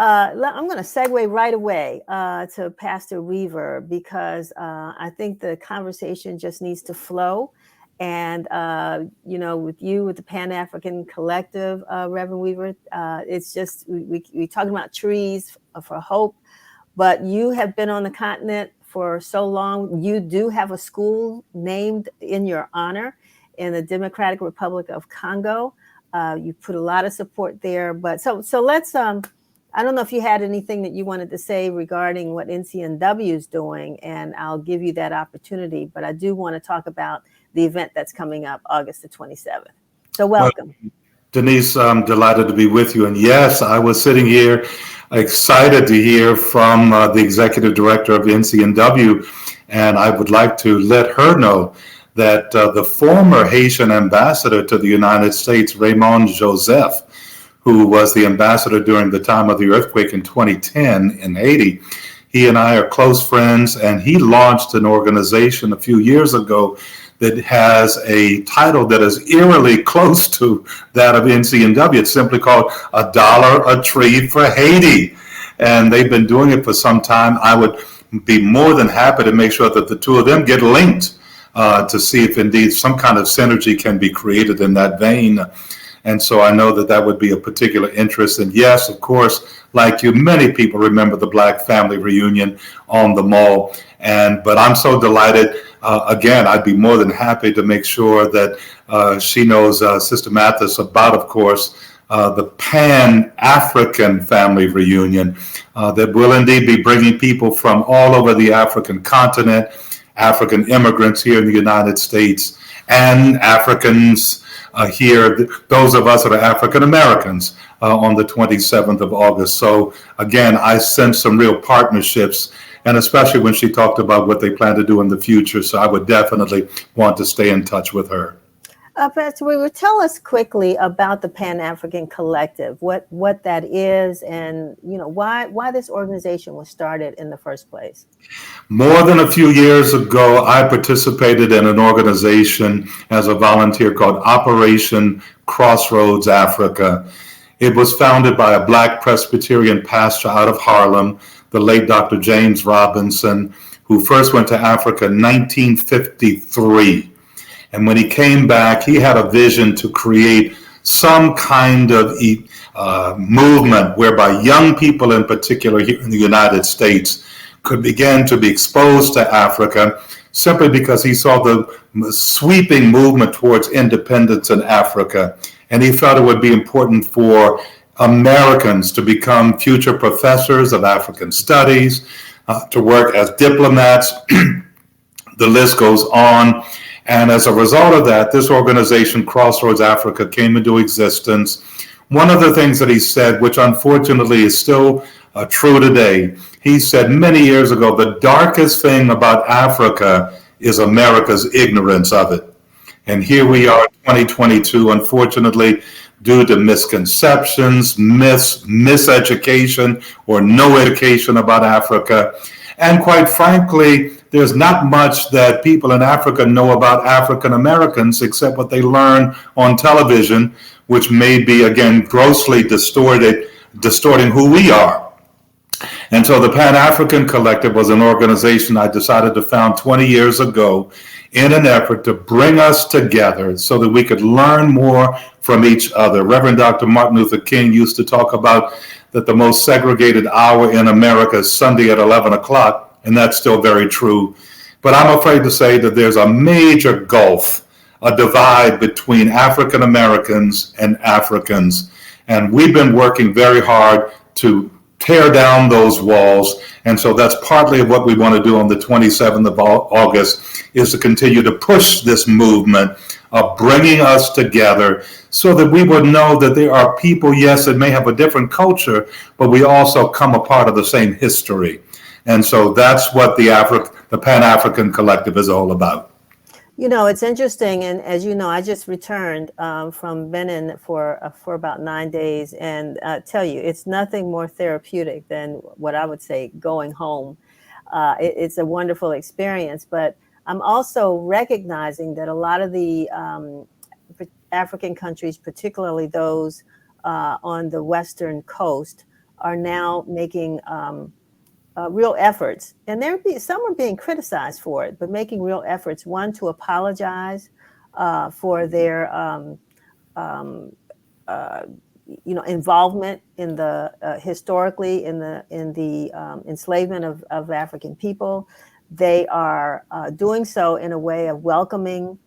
I'm going to segue right away to Pastor Weaver because I think the conversation just needs to flow. And, with you, with the Pan-African Collective, Reverend Weaver, it's just, we talking about trees for hope, but you have been on the continent for so long. You do have a school named in your honor in the Democratic Republic of Congo. You put a lot of support there, but so let's, I don't know if you had anything that you wanted to say regarding what NCNW is doing, and I'll give you that opportunity. But I do want to talk about the event that's coming up August the 27th. So welcome. Well, Denise, I'm delighted to be with you. And yes, I was sitting here excited to hear from the executive director of NCNW, and I would like to let her know that the former Haitian ambassador to the United States, Raymond Joseph, who was the ambassador during the time of the earthquake in 2010 in Haiti. He and I are close friends, and he launched an organization a few years ago that has a title that is eerily close to that of NCNW. It's simply called $1 a Tree for Haiti. And they've been doing it for some time. I would be more than happy to make sure that the two of them get linked to see if indeed some kind of synergy can be created in that vein. And so I know that that would be a particular interest. And yes, of course, like you, many people remember the Black family reunion on the mall. But I'm so delighted. Again, I'd be more than happy to make sure that she knows Sister Mathis about, of course, the Pan-African family reunion that will indeed be bringing people from all over the African continent, African immigrants here in the United States, and Africans here, those of us that are African Americans, on the 27th of August. So again, I sense some real partnerships, and especially when she talked about what they plan to do in the future. So I would definitely want to stay in touch with her. Pastor Weaver, tell us quickly about the Pan-African Collective, what that is, and why this organization was started in the first place. More than a few years ago, I participated in an organization as a volunteer called Operation Crossroads Africa. It was founded by a Black Presbyterian pastor out of Harlem, the late Dr. James Robinson, who first went to Africa in 1953. And when he came back, he had a vision to create some kind of movement whereby young people in particular here in the United States could begin to be exposed to Africa, simply because he saw the sweeping movement towards independence in Africa. And he felt it would be important for Americans to become future professors of African studies, to work as diplomats. The list goes on. And as a result of that, this organization, Crossroads Africa, came into existence. One of the things that he said, which unfortunately is still true today, he said many years ago, the darkest thing about Africa is America's ignorance of it. And here we are in 2022, unfortunately, due to misconceptions, miseducation, or no education about Africa. And quite frankly, there's not much that people in Africa know about African Americans except what they learn on television, which may be, again, grossly distorting who we are. And so the Pan-African Collective was an organization I decided to found 20 years ago in an effort to bring us together so that we could learn more from each other. Reverend Dr. Martin Luther King used to talk about that the most segregated hour in America is Sunday at 11 o'clock, and that's still very true. But I'm afraid to say that there's a major gulf, a divide between African Americans and Africans. And we've been working very hard to tear down those walls. And so that's partly what we want to do on the 27th of August, is to continue to push this movement of bringing us together so that we would know that there are people, yes, that may have a different culture, but we also come a part of the same history. And so that's what the Pan-African Collective is all about. It's interesting, and as you know, I just returned from Benin for about 9 days, and tell you, it's nothing more therapeutic than what I would say going home. It's a wonderful experience, but I'm also recognizing that a lot of the African countries, particularly those on the Western coast, are now making real efforts, and some are being criticized for it, but making real efforts. One, to apologize for their involvement in the historically in the enslavement of African people. They are doing so in a way of welcoming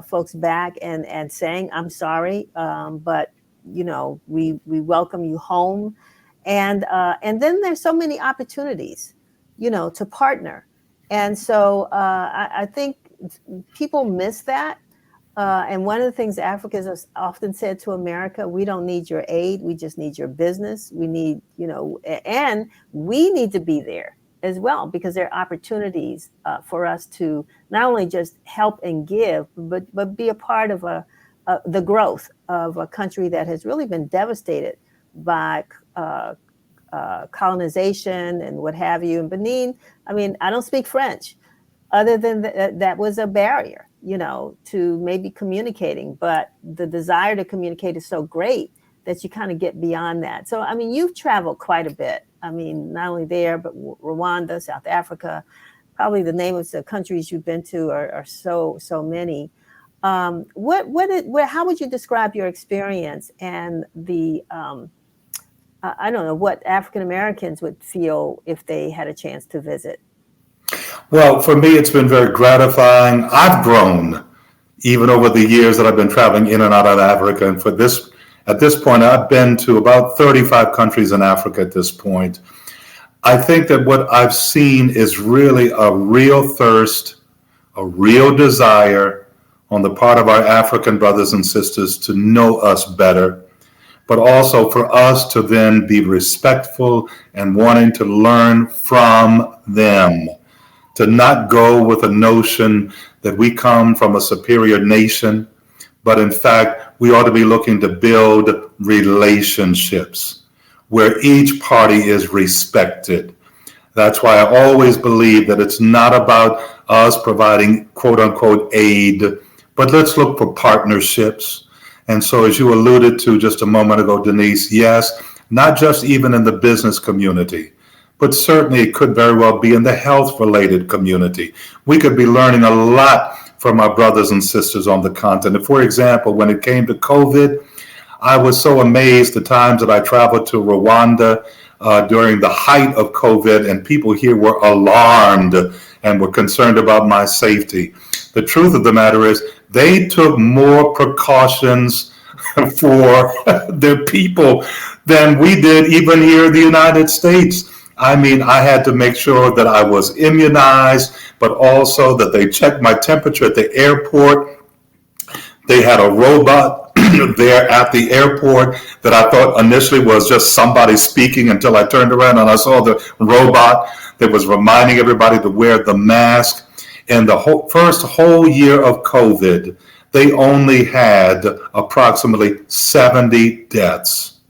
folks back and saying, "I'm sorry, but we welcome you home." And then there's so many opportunities, to partner. And so I think people miss that. And one of the things Africans have often said to America: we don't need your aid, we just need your business. We need, and we need to be there as well, because there are opportunities for us to not only just help and give, but be a part of the growth of a country that has really been devastated by colonization and what have you. In Benin, I don't speak French, other than that was a barrier, to maybe communicating. But the desire to communicate is so great that you kind of get beyond that. So, you've traveled quite a bit. Not only there, but Rwanda, South Africa, probably the name of the countries you've been to are so many. How would you describe your experience and the, I don't know, what African Americans would feel if they had a chance to visit? Well, for me, it's been very gratifying. I've grown even over the years that I've been traveling in and out of Africa. And at this point, I've been to about 35 countries in Africa at this point. I think that what I've seen is really a real thirst, a real desire on the part of our African brothers and sisters to know us better, but also for us to then be respectful and wanting to learn from them. To not go with a notion that we come from a superior nation, but in fact, we ought to be looking to build relationships where each party is respected. That's why I always believe that it's not about us providing quote unquote aid, but let's look for partnerships. And so, as you alluded to just a moment ago, Denise, yes, not just even in the business community, but certainly it could very well be in the health-related community. We could be learning a lot from our brothers and sisters on the continent. For example, when it came to COVID, I was so amazed the times that I traveled to Rwanda during the height of COVID, and people here were alarmed and were concerned about my safety. The truth of the matter is they took more precautions for their people than we did even here in the United States. I had to make sure that I was immunized, but also that they checked my temperature at the airport. They had a robot there at the airport that I thought initially was just somebody speaking, until I turned around and I saw the robot that was reminding everybody to wear the mask. In the first whole year of COVID, they only had approximately 70 deaths,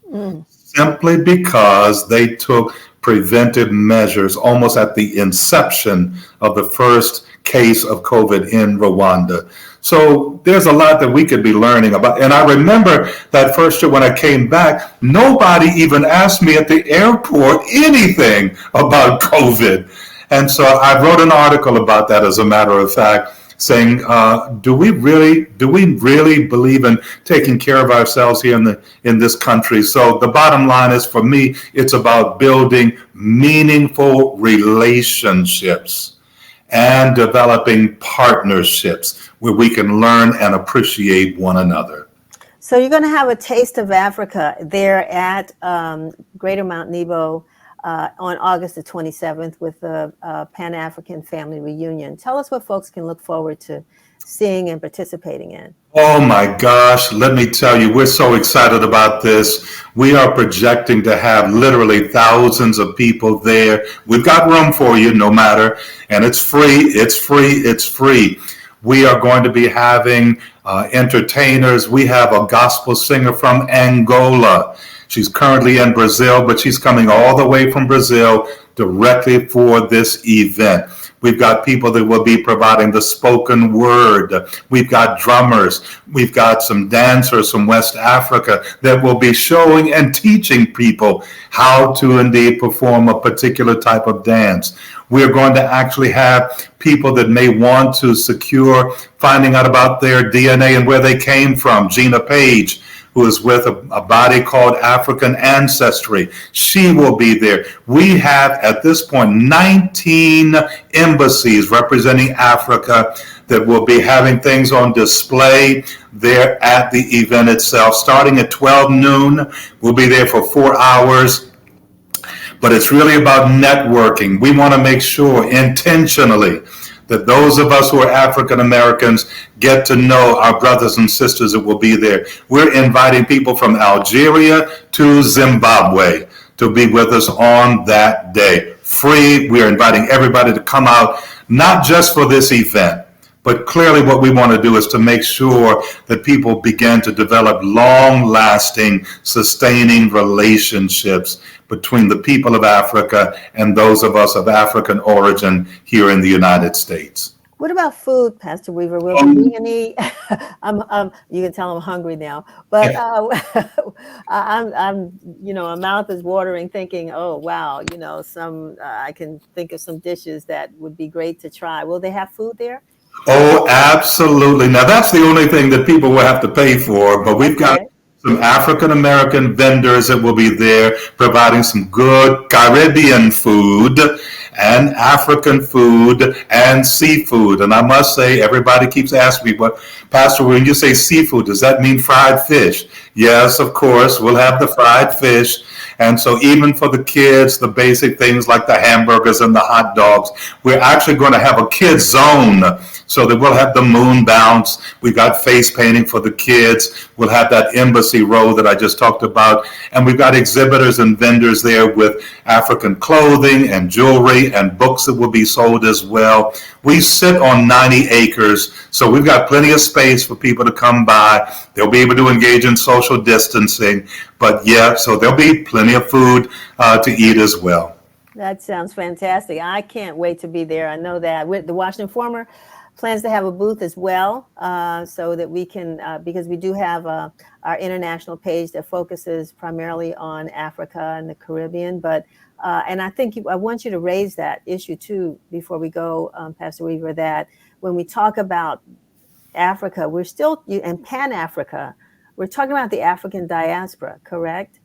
simply because they took preventive measures almost at the inception of the first case of COVID in Rwanda. So there's a lot that we could be learning about. And I remember that first year when I came back, nobody even asked me at the airport anything about COVID. And so I wrote an article about that, as a matter of fact, saying, do we really believe in taking care of ourselves here in this country? So the bottom line is, for me, it's about building meaningful relationships and developing partnerships where we can learn and appreciate one another. So you're going to have a taste of Africa there at Greater Mount Nebo on August the 27th with the Pan-African Family Reunion. Tell us what folks can look forward to seeing and participating in. Oh my gosh, let me tell you, we're so excited about this. We are projecting to have literally thousands of people there. We've got room for you, no matter, and it's free. We are going to be having entertainers. We have a gospel singer from Angola. She's currently in Brazil, but she's coming all the way from Brazil directly for this event. We've got people that will be providing the spoken word. We've got drummers. We've got some dancers from West Africa that will be showing and teaching people how to indeed perform a particular type of dance. We're going to actually have people that may want to secure finding out about their DNA and where they came from. Gina Page, who is with a body called African Ancestry. She will be there. We have, at this point, 19 embassies representing Africa that will be having things on display there at the event itself. Starting at 12 noon, we'll be there for 4 hours. But it's really about networking. We want to make sure intentionally that those of us who are African Americans get to know our brothers and sisters that will be there. We're inviting people from Algeria to Zimbabwe to be with us on that day. Free. We're inviting everybody to come out, not just for this event, but clearly what we want to do is to make sure that people begin to develop long-lasting, sustaining relationships between the people of Africa and those of us of African origin here in the United States. What about food, Pastor Weaver? Will there be any? You can tell I'm hungry now, but my mouth is watering, thinking, oh wow, I can think of some dishes that would be great to try. Will they have food there? Oh, absolutely. Now that's the only thing that people will have to pay for, but we've got some African American vendors that will be there providing some good Caribbean food and African food and seafood. And I must say, everybody keeps asking me, "What, Pastor, when you say seafood, does that mean fried fish?" Yes, of course, we'll have the fried fish. And so even for the kids, the basic things like the hamburgers and the hot dogs, we're actually going to have a kids zone so that we'll have the moon bounce. We've got face painting for the kids. We'll have that embassy row that I just talked about. And we've got exhibitors and vendors there with African clothing and jewelry and books that will be sold as well. We sit on 90 acres, so we've got plenty of space for people to come by. They'll be able to engage in social distancing. But yeah, so there'll be plenty of food to eat as well. That sounds fantastic. I can't wait to be there. I know that the Washington Informer plans to have a booth as well, so that we can, because we do have our international page that focuses primarily on Africa and the Caribbean. But and I think I want you to raise that issue too before we go, Pastor Weaver, that when we talk about Africa, we're still, and Pan-Africa, we're talking about the African diaspora, correct?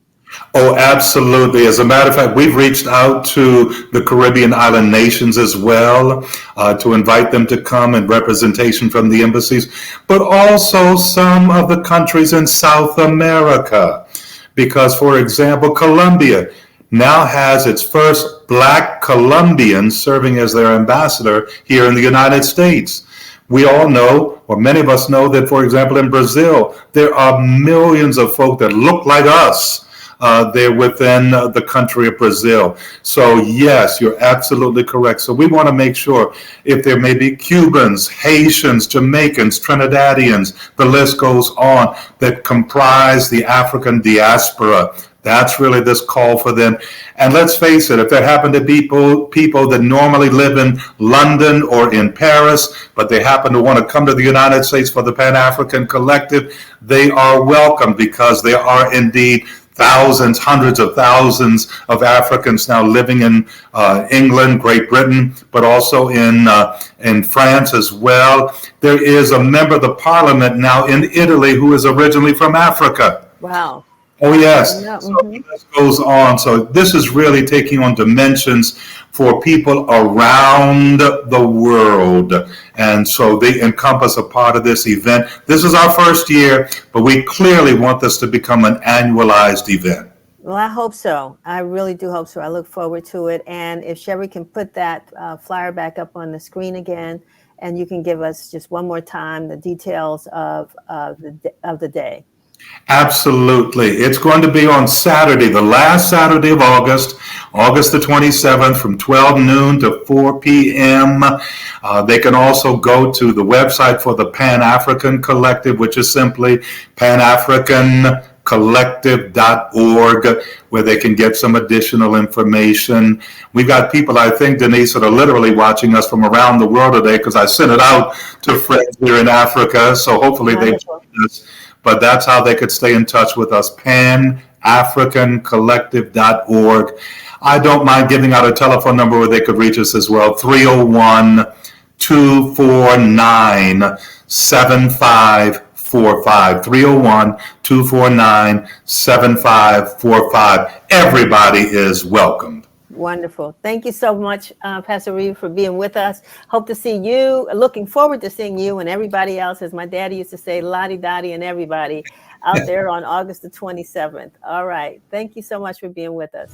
Oh, absolutely. As a matter of fact, we've reached out to the Caribbean island nations as well to invite them to come in representation from the embassies, but also some of the countries in South America. Because, for example, Colombia now has its first Black Colombian serving as their ambassador here in the United States. We all know, or many of us know, that, for example, in Brazil, there are millions of folk that look like us there within the country of Brazil. So yes, you're absolutely correct. So we want to make sure if there may be Cubans, Haitians, Jamaicans, Trinidadians, the list goes on, that comprise the African diaspora. That's really this call for them. And let's face it, if there happen to be people that normally live in London or in Paris, but they happen to want to come to the United States for the Pan-African Collective, they are welcome, because there are indeed thousands, hundreds of thousands of Africans now living in England, Great Britain, but also in France as well. There is a member of the parliament now in Italy who is originally from Africa. Wow. Oh, yes. Yeah, So this goes on. So this is really taking on dimensions for people around the world. And so they encompass a part of this event. This is our first year, but we clearly want this to become an annualized event. Well, I hope so. I really do hope so. I look forward to it. And if Shevry can put that flyer back up on the screen again, and you can give us just one more time the details of the day. Absolutely. It's going to be on Saturday, the last Saturday of August, August the 27th, from 12 noon to 4 p.m. They can also go to the website for the Pan-African Collective, which is simply Pan-African AfricanCollective.org, where they can get some additional information. We've got people, I think, Denise, that are literally watching us from around the world today, because I sent it out to friends here in Africa, so hopefully they this. But that's how they could stay in touch with us, PanAfricanCollective.org. I don't mind giving out a telephone number where they could reach us as well, 301-249-7545, 301-249-7545. Everybody is welcomed. Wonderful. Thank you so much, Pastor Reeve, for being with us. Hope to see you. Looking forward to seeing you and everybody else, as my daddy used to say, Lottie Dottie and everybody out there on August the 27th. All right. Thank you so much for being with us.